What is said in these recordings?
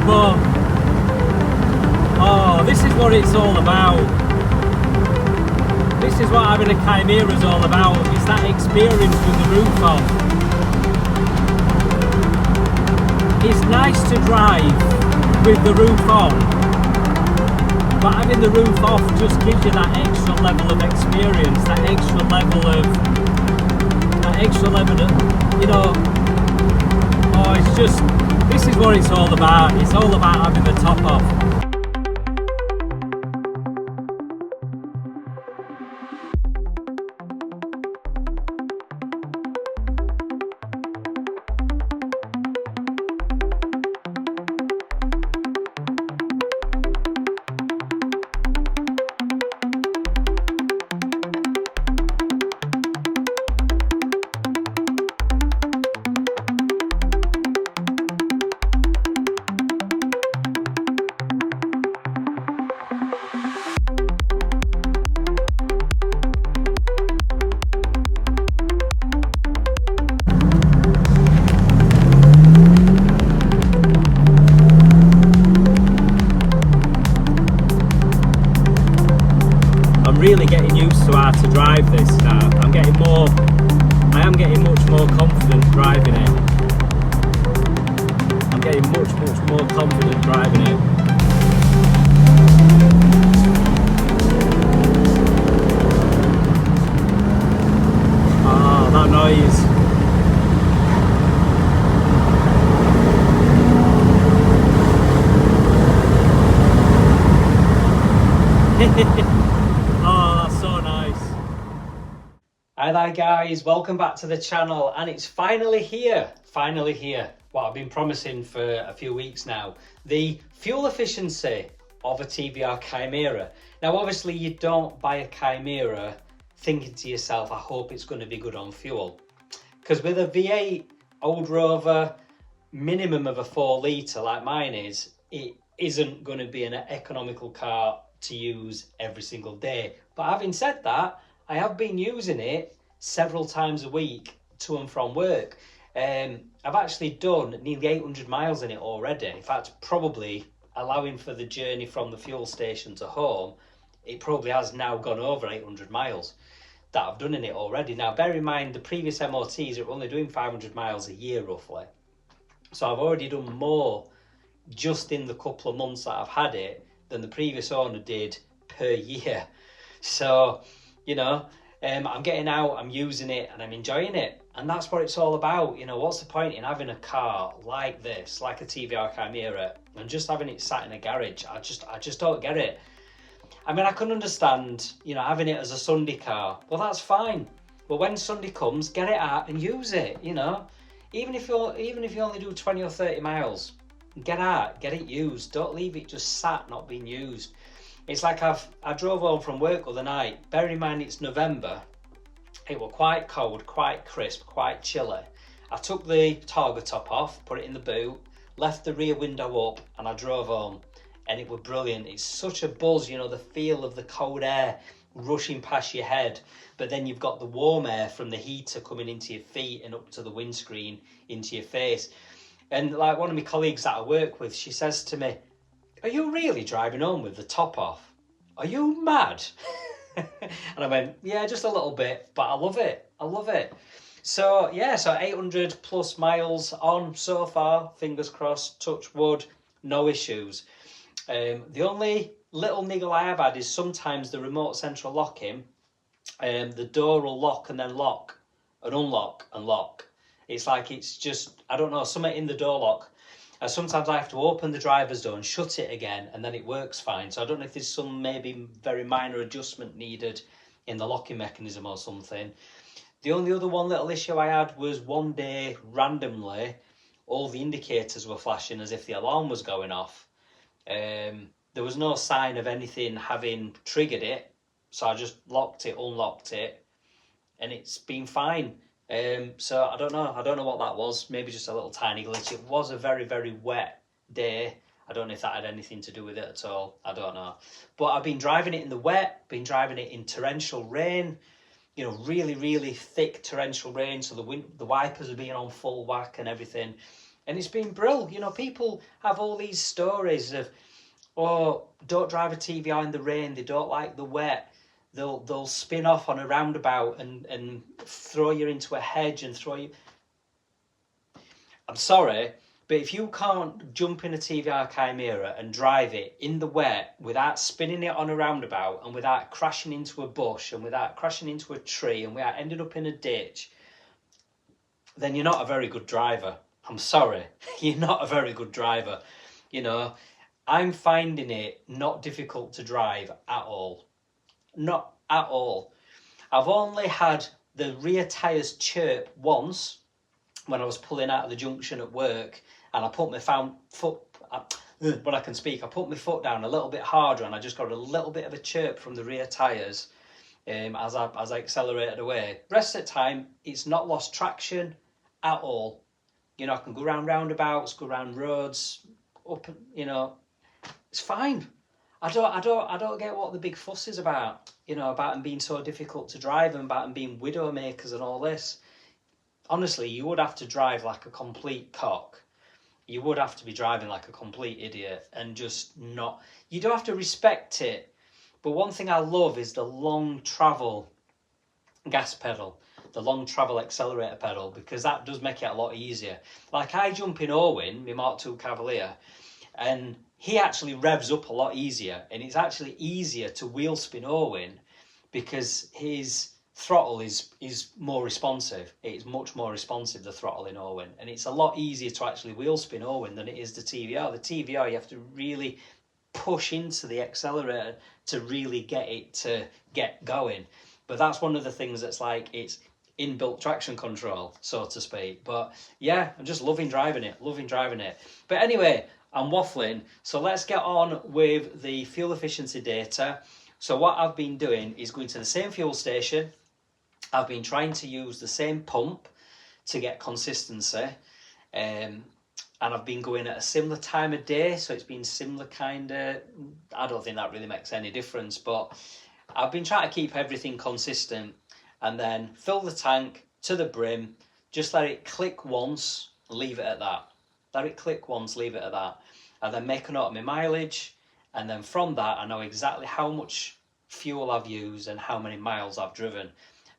but oh, this is what it's all about. This is what having a Chimaera is all about. It's that experience with the roof off. It's nice to drive with the roof on, but having the roof off just gives you that extra level of experience, that extra level of, you know, oh, it's just, this is what it's all about. It's all about having the top off. Really getting used to how to drive this now. I am getting much more confident driving it. I'm getting much more confident driving it. Ah, that noise. Hi there guys, welcome back to the channel, and it's finally here, what I've been promising for a few weeks now, the fuel efficiency of a TVR Chimaera. Now obviously you don't buy a Chimaera thinking to yourself, I hope it's going to be good on fuel, because with a V8 old Rover minimum of a 4 litre like mine is, it isn't going to be an economical car to use every single day. But having said that, I have been using it several times a week to and from work. I've actually done nearly 800 miles in it already. In fact, probably allowing for the journey from the fuel station to home, it probably has now gone over 800 miles that I've done in it already. Now, bear in mind, the previous MOTs are only doing 500 miles a year roughly. So I've already done more just in the couple of months that I've had it than the previous owner did per year. So, you know, I'm getting out, I'm using it, and I'm enjoying it. And that's what it's all about. You know, what's the point in having a car like this, like a TVR Chimaera, and just having it sat in a garage? I just don't get it. I mean, I can understand, you know, having it as a Sunday car. Well, that's fine. But when Sunday comes, get it out and use it, you know. Even if you only do 20 or 30 miles, get out, get it used. Don't leave it just sat, not being used. It's like I drove home from work the other night. Bear in mind it's November. It was quite cold, quite crisp, quite chilly. I took the Targa top off, put it in the boot, left the rear window up, and I drove home. And it was brilliant. It's such a buzz, you know, the feel of the cold air rushing past your head. But then you've got the warm air from the heater coming into your feet and up to the windscreen into your face. And like one of my colleagues that I work with, she says to me, "Are you really driving home with the top off? Are you mad?" And I went, "Yeah, just a little bit, but I love it. I love it." So yeah, so 800 plus miles on so far, fingers crossed, touch wood, no issues. The only little niggle I have had is sometimes the remote central locking, the door will lock and then lock and unlock and lock. It's like it's just, I don't know, something in the door lock. Sometimes I have to open the driver's door and shut it again, and then it works fine. So I don't know if there's some maybe very minor adjustment needed in the locking mechanism or something. The only other one little issue I had was one day, randomly, all the indicators were flashing as if the alarm was going off. There was no sign of anything having triggered it, so I just locked it, unlocked it, and it's been fine. So I don't know what that was. Maybe just a little tiny glitch. It was a very, very wet day. I don't know if that had anything to do with it at all. I don't know. But I've been driving it in the wet, been driving it in torrential rain, you know, really, really thick torrential rain. So the wipers are being on full whack and everything. And it's been brilliant. You know, people have all these stories of, oh, don't drive a TVR in the rain, they don't like the wet. They'll spin off on a roundabout and throw you into a hedge and throw you. I'm sorry, but if you can't jump in a TVR Chimaera and drive it in the wet without spinning it on a roundabout and without crashing into a bush and without crashing into a tree and without ending up in a ditch, then you're not a very good driver. I'm sorry, you're not a very good driver. You know, I'm finding it not difficult to drive at all. Not at all. I've only had the rear tyres chirp once when I was pulling out of the junction at work, and I put my foot, when I can speak, I put my foot down a little bit harder and I just got a little bit of a chirp from the rear tyres as I accelerated away. Rest of the time, it's not lost traction at all. You know, I can go around roundabouts, go around roads, up, you know, it's fine. I don't get what the big fuss is about, you know, about them being so difficult to drive and about them being widow makers and all this. Honestly, you would have to drive like a complete cock. You would have to be driving like a complete idiot and just not... You don't have to respect it. But one thing I love is the long travel gas pedal, the long travel accelerator pedal, because that does make it a lot easier. Like I jump in Owen, my Mark II Cavalier, and he actually revs up a lot easier, and it's actually easier to wheel spin Owen because his throttle is more responsive. It's much more responsive, the throttle in Owen, and it's a lot easier to actually wheel spin Owen than it is the TVR. The TVR, you have to really push into the accelerator to really get it to get going. But that's one of the things that's like, it's inbuilt traction control, so to speak. But yeah, I'm just loving driving it. But anyway, I'm waffling, so let's get on with the fuel efficiency data. So what I've been doing is going to the same fuel station. I've been trying to use the same pump to get consistency, and I've been going at a similar time of day, so it's been similar kind of... I don't think that really makes any difference, but I've been trying to keep everything consistent, and then fill the tank to the brim, just let it click once, leave it at that. Let it click once, leave it at that. And then make a note of my mileage, and then from that I know exactly how much fuel I've used and how many miles I've driven.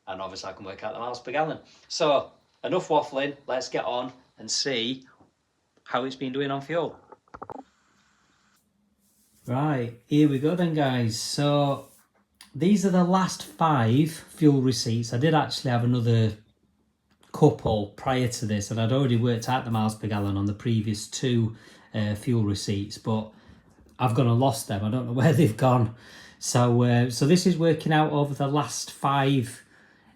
And obviously I can work out the miles per gallon. So enough waffling, let's get on and see how it's been doing on fuel. Right, here we go then guys. So these are the last 5 fuel receipts. I did actually have another couple prior to this, and I'd already worked out the miles per gallon on the previous 2 fuel receipts, but I've gone and lost them. I don't know where they've gone. So so this is working out over the last 5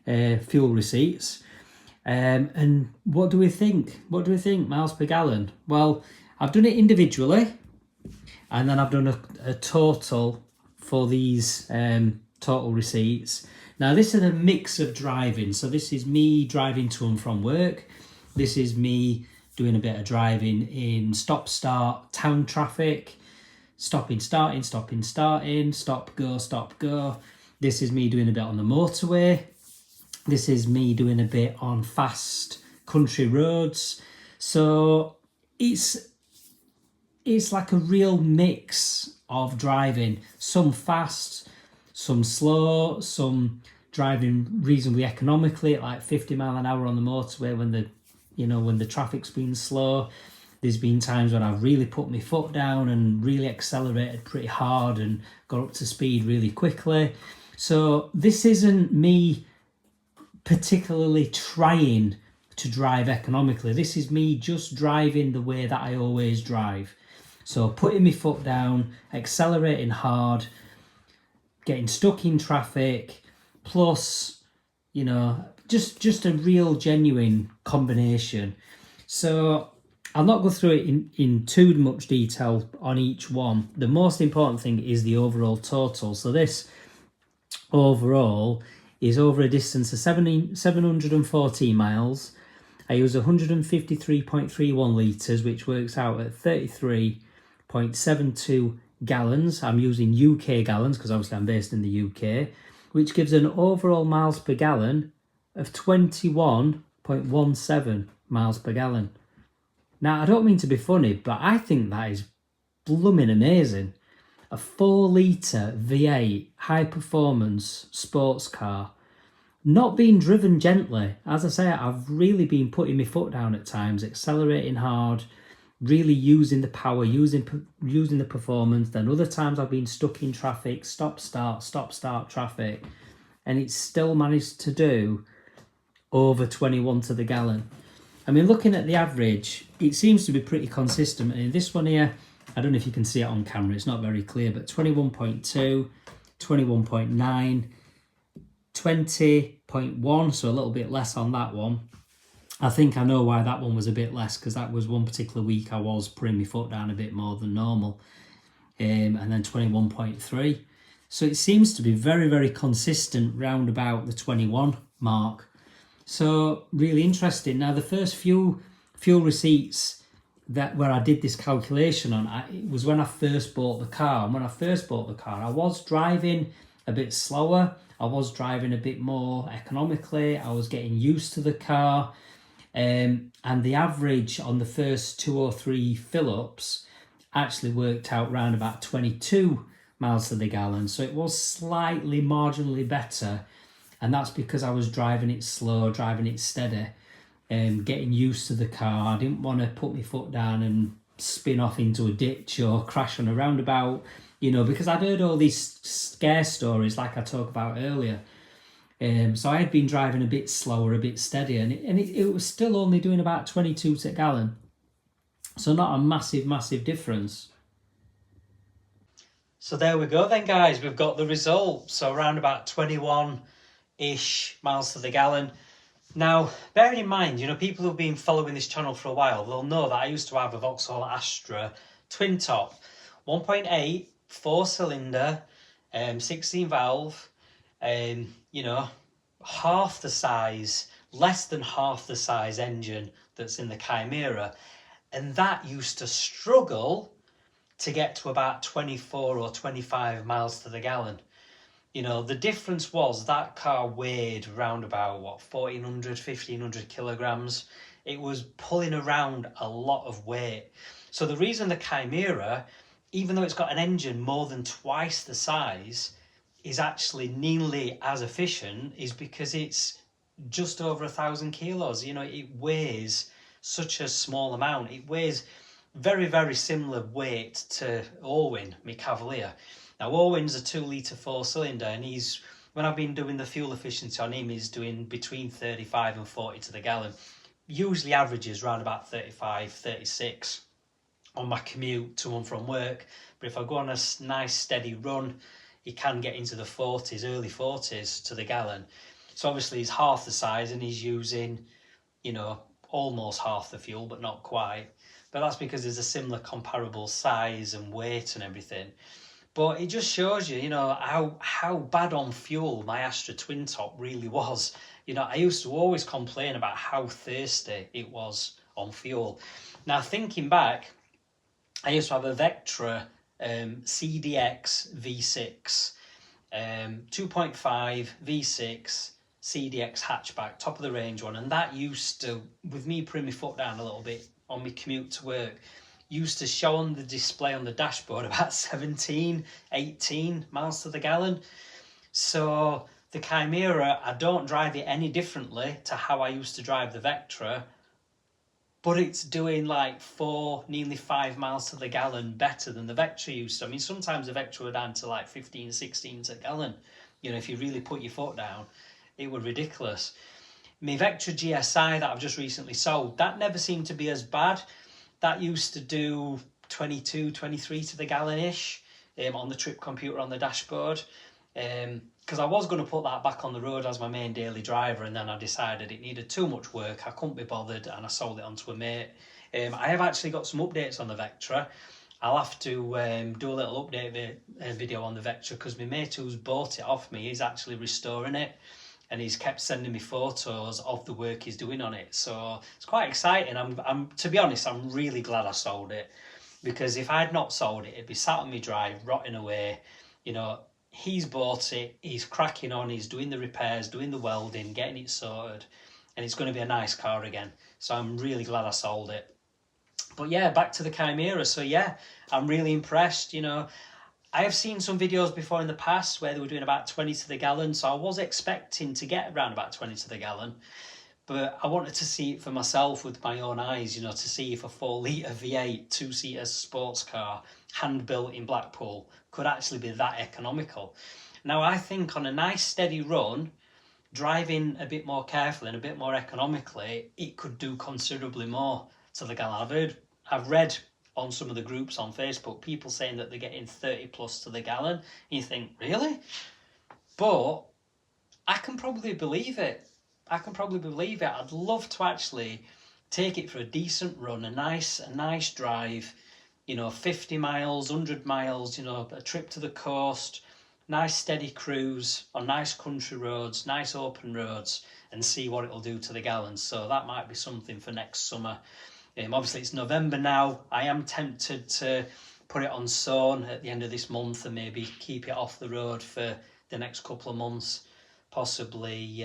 fuel receipts. And what do we think? Miles per gallon? Well, I've done it individually, and then I've done a total for these total receipts. Now this is a mix of driving. So this is me driving to and from work. This is me doing a bit of driving in stop-start town traffic, stopping, starting, stop, go. This is me doing a bit on the motorway. This is me doing a bit on fast country roads. So it's like a real mix of driving. Some fast, some slow, some driving reasonably economically at like 50 mile an hour on the motorway when the traffic's been slow. There's been times when I've really put my foot down and really accelerated pretty hard and got up to speed really quickly. So this isn't me particularly trying to drive economically. This is me just driving the way that I always drive. So putting my foot down, accelerating hard, getting stuck in traffic, plus, you know, just a real genuine combination. So I'll not go through it in too much detail on each one. The most important thing is the overall total. So this overall is over a distance of 714 miles. I use 153.31 litres, which works out at 33.72 gallons. I'm using UK gallons because obviously I'm based in the UK, which gives an overall miles per gallon of 21.17 miles per gallon. Now, I don't mean to be funny, but I think that is blooming amazing. A 4-litre V8 high performance sports car, not being driven gently. As I say, I've really been putting my foot down at times, accelerating hard, really using the power, using the performance. Then other times I've been stuck in traffic, stop start traffic, and it's still managed to do over 21 to the gallon. I mean, looking at the average, it seems to be pretty consistent. And this one here, I don't know if you can see it on camera, it's not very clear, but 21.2, 21.9, 20.1, so a little bit less on that one. I think I know why that one was a bit less, because that was one particular week I was putting my foot down a bit more than normal. And then 21.3. So it seems to be very, very consistent round about the 21 mark. So really interesting. Now, the first fuel receipts where I did this calculation on, it was when I first bought the car. And when I first bought the car, I was driving a bit slower. I was driving a bit more economically. I was getting used to the car. And the average on the first 2 or 3 fill-ups actually worked out around about 22 miles to the gallon. So it was slightly marginally better. And that's because I was driving it slow, driving it steady, getting used to the car. I didn't want to put my foot down and spin off into a ditch or crash on a roundabout, because I'd heard all these scare stories like I talked about earlier. So I had been driving a bit slower, a bit steadier, and it was still only doing about 22 to a gallon. So not a massive difference. So there we go then, guys. We've got the result. So around about 21-ish miles to the gallon. Now, bearing in mind, people who've been following this channel for a while, they'll know that I used to have a Vauxhall Astra twin top, 1.8, 4-cylinder, 16 valve, half the size, less than half the size engine that's in the Chimaera. And that used to struggle to get to about 24 or 25 miles to the gallon. The difference was that car weighed around about 1,400 kilograms. It was pulling around a lot of weight. So the reason the Chimaera, even though it's got an engine more than twice the size, is actually nearly as efficient is because it's just over 1,000 kilos. It weighs such a small amount. It weighs very, very similar weight to Owen, my Cavalier. Now, Owen's a 2-litre 4-cylinder, and when I've been doing the fuel efficiency on him, he's doing between 35 and 40 to the gallon. Usually averages around about 35, 36 on my commute to and from work. But if I go on a nice steady run, he can get into the 40s, early 40s to the gallon. So obviously he's half the size and he's using, almost half the fuel, but not quite. But that's because there's a similar comparable size and weight and everything. But it just shows you, how bad on fuel my Astra twin top really was. I used to always complain about how thirsty it was on fuel. Now, thinking back, I used to have a Vectra CDX V6, 2.5 V6 CDX hatchback, top of the range one. And that used to, with me putting my foot down a little bit on my commute to work, used to show on the display on the dashboard about 17, 18 miles to the gallon. So the Chimaera, I don't drive it any differently to how I used to drive the Vectra, but it's doing like 4, nearly 5 miles to the gallon better than the Vectra used to. I mean, sometimes the Vectra were down to like 15, 16 to the gallon. If you really put your foot down, it was ridiculous. My Vectra GSI that I've just recently sold, that never seemed to be as bad. That used to do 22, 23 to the gallon-ish on the trip computer on the dashboard. Because I was going to put that back on the road as my main daily driver, and then I decided it needed too much work. I couldn't be bothered, and I sold it on to a mate. I have actually got some updates on the Vectra. I'll have to do a little update video on the Vectra, because my mate who's bought it off me is actually restoring it. And he's kept sending me photos of the work he's doing on it. So it's quite exciting. I'm to be honest, I'm really glad I sold it, because if I had not sold it, it'd be sat on my drive, rotting away. He's bought it, he's cracking on, he's doing the repairs, doing the welding, getting it sorted, and it's going to be a nice car again. So I'm really glad I sold it. But yeah, back to the Chimaera. So yeah, I'm really impressed. You know, I have seen some videos before in the past where they were doing about 20 to the gallon. So I was expecting to get around about 20 to the gallon. But I wanted to see it for myself with my own eyes, you know, to see if a 4-litre V8 two-seater sports car, hand-built in Blackpool, could actually be that economical. Now, I think on a nice steady run, driving a bit more carefully and a bit more economically, it could do considerably more to the gallon. I've read on some of the groups on Facebook, people saying that they're getting 30 plus to the gallon. And you think, really? But I can probably believe it. I'd love to actually take it for a decent run, a nice drive, you know, 50 miles, 100 miles, you know, a trip to the coast, nice steady cruise on nice country roads, nice open roads, and see what it'll do to the gallons. So that might be something for next summer. Obviously it's November now. I am tempted to put it on sown at the end of this month and maybe keep it off the road for the next couple of months, possibly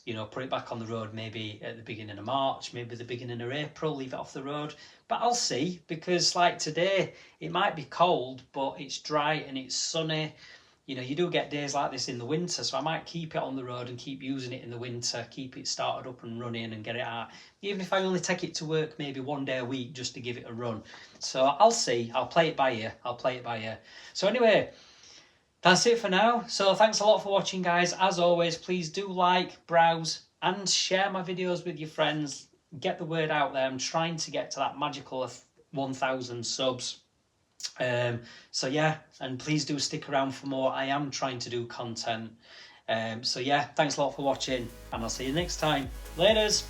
you know, put it back on the road maybe at the beginning of March, maybe the beginning of April, leave it off the road. But I'll see, because like today, it might be cold, but it's dry and it's sunny. You know, you do get days like this in the winter, so I might keep it on the road and keep using it in the winter, keep it started up and running and get it out. Even if I only take it to work maybe one day a week just to give it a run. So I'll see, I'll play it by ear. So anyway, that's it for now. So thanks a lot for watching, guys. As always, please do like, browse, and share my videos with your friends. Get the word out there. I'm trying to get to that magical 1,000 subs. So yeah, and please do stick around for more. I am trying to do content. So yeah, thanks a lot for watching, and I'll see you next time. Laters.